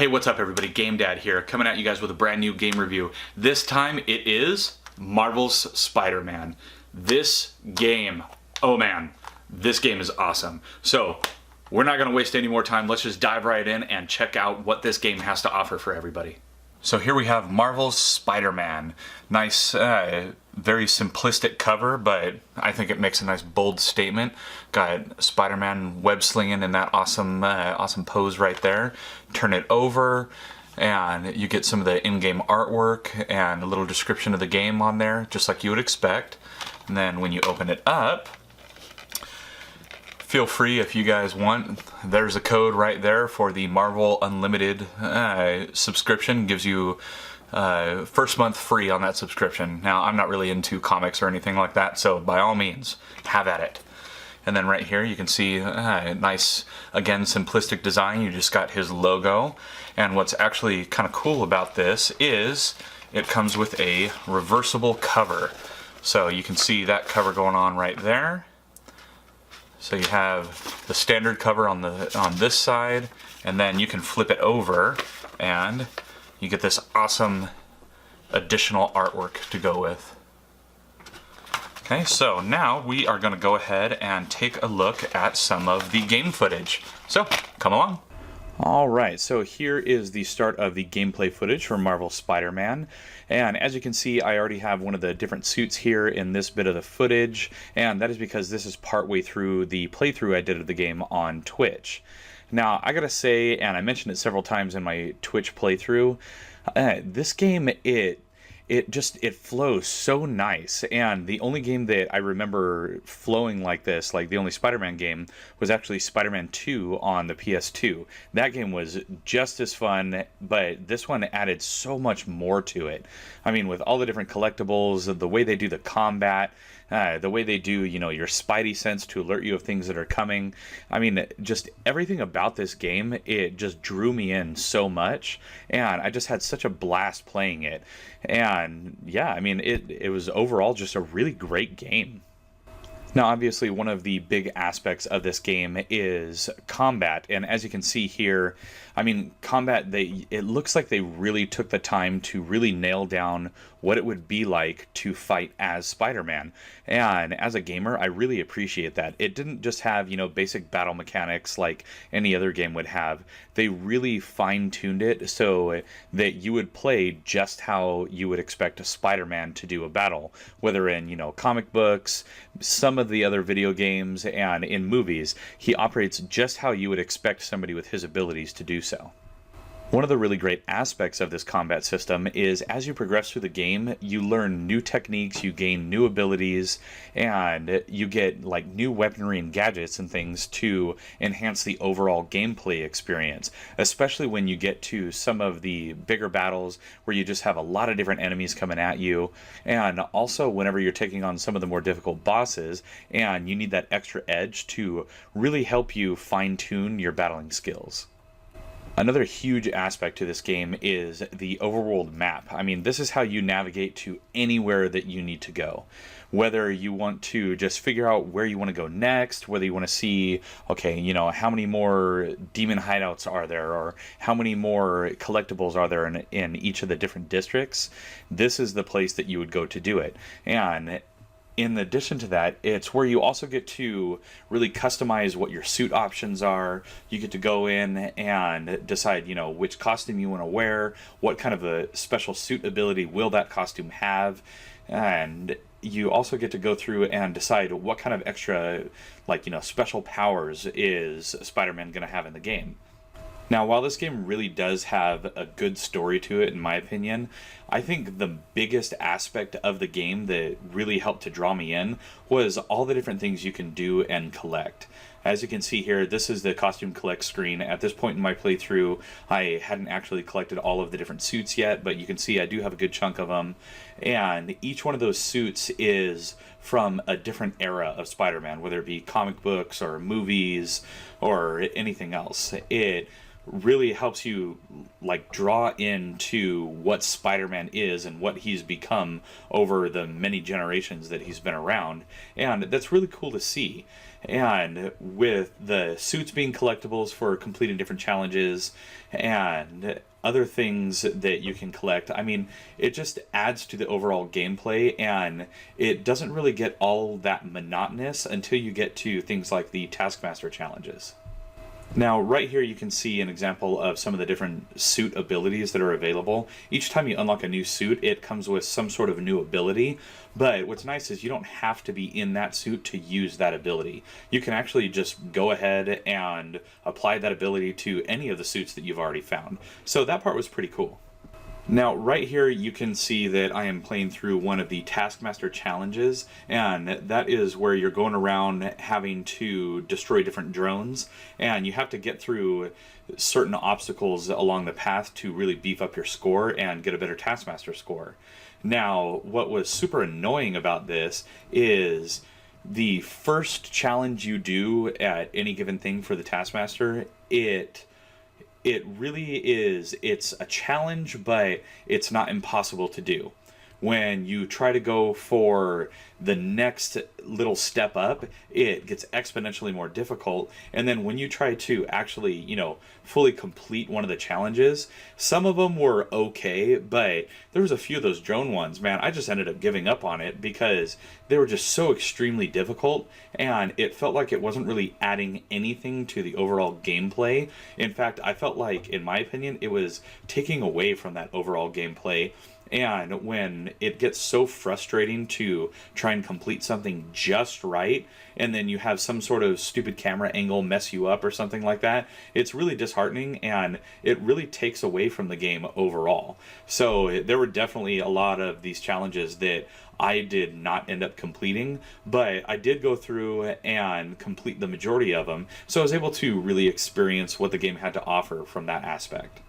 Hey, what's up everybody? GameDad here, coming at you guys with a brand new game review. This time it is Marvel's Spider-Man. This game, oh man, this game is awesome. So, we're not gonna waste any more time. Let's just dive right in and check out what this game has to offer for everybody. So here we have Marvel's Spider-Man. Nice, very simplistic cover, but I think it makes a nice bold statement. Got Spider-Man web slinging in that awesome, awesome pose right there. Turn it over, and you get some of the in-game artwork and a little description of the game on there, just like you would expect. And then when you open it up, feel free if you guys want. There's a code right there for the Marvel Unlimited subscription. Gives you first month free on that subscription. Now, I'm not really into comics or anything like that, so by all means, have at it. And then right here you can see nice, again, simplistic design. You just got his logo. And what's actually kind of cool about this is it comes with a reversible cover. So you can see that cover going on right there. So you have the standard cover on this side, and then you can flip it over and you get this awesome additional artwork to go with. Okay, so now we are going to go ahead and take a look at some of the game footage. So, come along. Alright, so here is the start of the gameplay footage for Marvel Spider-Man, and as you can see I already have one of the different suits here in this bit of the footage, and that is because this is partway through the playthrough I did of the game on Twitch. Now I gotta say, and I mentioned it several times in my Twitch playthrough, this game, it flows so nice, and the only game that I remember flowing like this, like the only Spider-Man game, was actually Spider-Man 2 on the PS2. That game was just as fun, but this one added so much more to it. I mean, with all the different collectibles, the way they do the combat, the way they do, you know, your spidey sense to alert you of things that are coming. I mean, just everything about this game, it just drew me in so much, and I just had such a blast playing it. And yeah, I mean, it was overall just a really great game. Now, obviously, one of the big aspects of this game is combat, and as you can see here, I mean, combat, it looks like they really took the time to really nail down what it would be like to fight as Spider-Man. And as a gamer, I really appreciate that. It didn't just have, you know, basic battle mechanics like any other game would have. They really fine-tuned it so that you would play just how you would expect a Spider-Man to do a battle, whether in, you know, comic books, some of the other video games, and in movies. He operates just how you would expect somebody with his abilities to do so. One of the really great aspects of this combat system is as you progress through the game, you learn new techniques, you gain new abilities, and you get like new weaponry and gadgets and things to enhance the overall gameplay experience, especially when you get to some of the bigger battles where you just have a lot of different enemies coming at you, and also whenever you're taking on some of the more difficult bosses and you need that extra edge to really help you fine-tune your battling skills. Another huge aspect to this game is the Overworld map. I mean, this is how you navigate to anywhere that you need to go. Whether you want to just figure out where you want to go next, whether you want to see, okay, you know, how many more demon hideouts are there, or how many more collectibles are there in each of the different districts, this is the place that you would go to do it. And in addition to that, it's where you also get to really customize what your suit options are. You get to go in and decide, you know, which costume you want to wear, what kind of a special suit ability will that costume have, and you also get to go through and decide what kind of extra, like, you know, special powers is Spider-Man going to have in the game. Now, while this game really does have a good story to it, in my opinion, I think the biggest aspect of the game that really helped to draw me in was all the different things you can do and collect. As you can see here, this is the costume collect screen. At this point in my playthrough, I hadn't actually collected all of the different suits yet, but you can see I do have a good chunk of them. And each one of those suits is from a different era of Spider-Man, whether it be comic books or movies or anything else. It really helps you like draw into what Spider-Man is and what he's become over the many generations that he's been around. And that's really cool to see. And with the suits being collectibles for completing different challenges and other things that you can collect, I mean, it just adds to the overall gameplay, and it doesn't really get all that monotonous until you get to things like the Taskmaster challenges. Now, right here you can see an example of some of the different suit abilities that are available. Each time you unlock a new suit, it comes with some sort of new ability, but what's nice is you don't have to be in that suit to use that ability. You can actually just go ahead and apply that ability to any of the suits that you've already found. So that part was pretty cool. Now, right here you can see that I am playing through one of the Taskmaster challenges, and that is where you're going around having to destroy different drones, and you have to get through certain obstacles along the path to really beef up your score and get a better Taskmaster score. Now, what was super annoying about this is the first challenge you do at any given thing for the Taskmaster, it really is, it's a challenge, but it's not impossible to do. When you try to go for the next little step up, it gets exponentially more difficult. And then when you try to actually, fully complete one of the challenges, some of them were okay, but there was a few of those drone ones, man, I just ended up giving up on it because they were just so extremely difficult, and it felt like it wasn't really adding anything to the overall gameplay. In fact, I felt like, in my opinion, it was taking away from that overall gameplay. And when it gets so frustrating to try and complete something just right, and then you have some sort of stupid camera angle mess you up or something like that, it's really disheartening, and it really takes away from the game overall. So there were definitely a lot of these challenges that I did not end up completing, but I did go through and complete the majority of them, so I was able to really experience what the game had to offer from that aspect.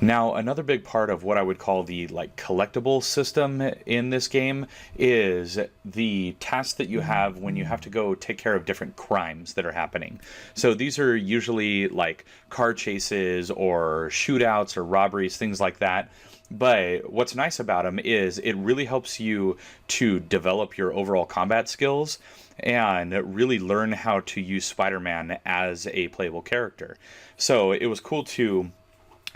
Now, another big part of what I would call the collectible system in this game is the tasks that you have when you have to go take care of different crimes that are happening. So these are usually like car chases or shootouts or robberies, things like that. But what's nice about them is it really helps you to develop your overall combat skills and really learn how to use Spider-Man as a playable character. So it was cool to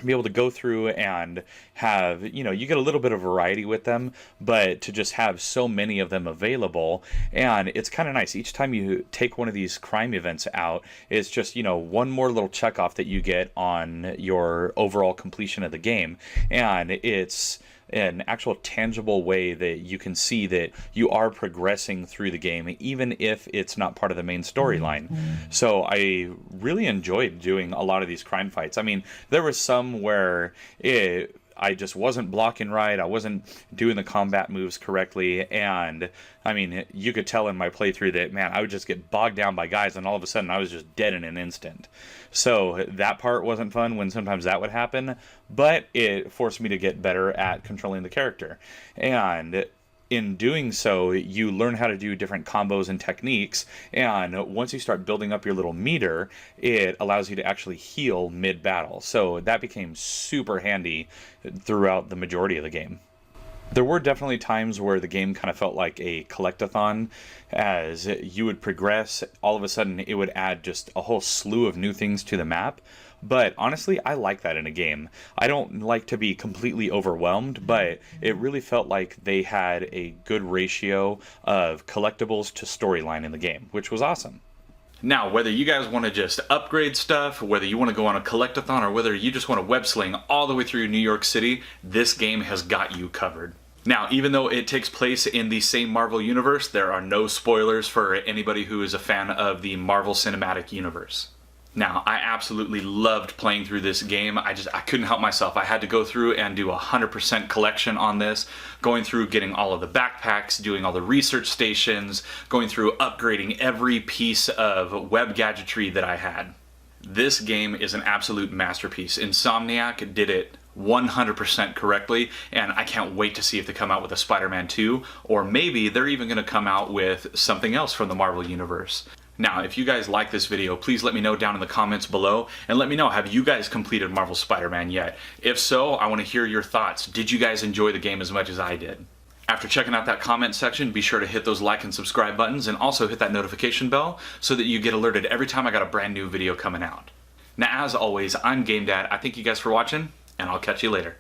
be able to go through and have, you get a little bit of variety with them, but to just have so many of them available. And it's kind of nice. Each time you take one of these crime events out, it's just, one more little check off that you get on your overall completion of the game. And it's an actual tangible way that you can see that you are progressing through the game, even if it's not part of the main storyline. So I really enjoyed doing a lot of these crime fights. I mean, there was some where I just wasn't blocking right, I wasn't doing the combat moves correctly, and I mean, you could tell in my playthrough that, man, I would just get bogged down by guys, and all of a sudden I was just dead in an instant. So that part wasn't fun when sometimes that would happen, but it forced me to get better at controlling the character. And in doing so, you learn how to do different combos and techniques, and once you start building up your little meter, it allows you to actually heal mid-battle. So that became super handy throughout the majority of the game. There were definitely times where the game kind of felt like a collectathon. As you would progress, all of a sudden it would add just a whole slew of new things to the map. But honestly, I like that in a game. I don't like to be completely overwhelmed, but it really felt like they had a good ratio of collectibles to storyline in the game, which was awesome. Now, whether you guys want to just upgrade stuff, whether you want to go on a collectathon, or whether you just want to web sling all the way through New York City, this game has got you covered. Now, even though it takes place in the same Marvel universe, there are no spoilers for anybody who is a fan of the Marvel Cinematic Universe. Now, I absolutely loved playing through this game. I couldn't help myself. I had to go through and do a 100% collection on this, going through getting all of the backpacks, doing all the research stations, going through upgrading every piece of web gadgetry that I had. This game is an absolute masterpiece. Insomniac did it 100% correctly, and I can't wait to see if they come out with a Spider-Man 2, or maybe they're even going to come out with something else from the Marvel Universe. Now, if you guys like this video, please let me know down in the comments below, and let me know, have you guys completed Marvel Spider-Man yet? If so, I want to hear your thoughts. Did you guys enjoy the game as much as I did? After checking out that comment section, be sure to hit those like and subscribe buttons, and also hit that notification bell so that you get alerted every time I got a brand new video coming out. Now, as always, I'm GameDad. I thank you guys for watching, and I'll catch you later.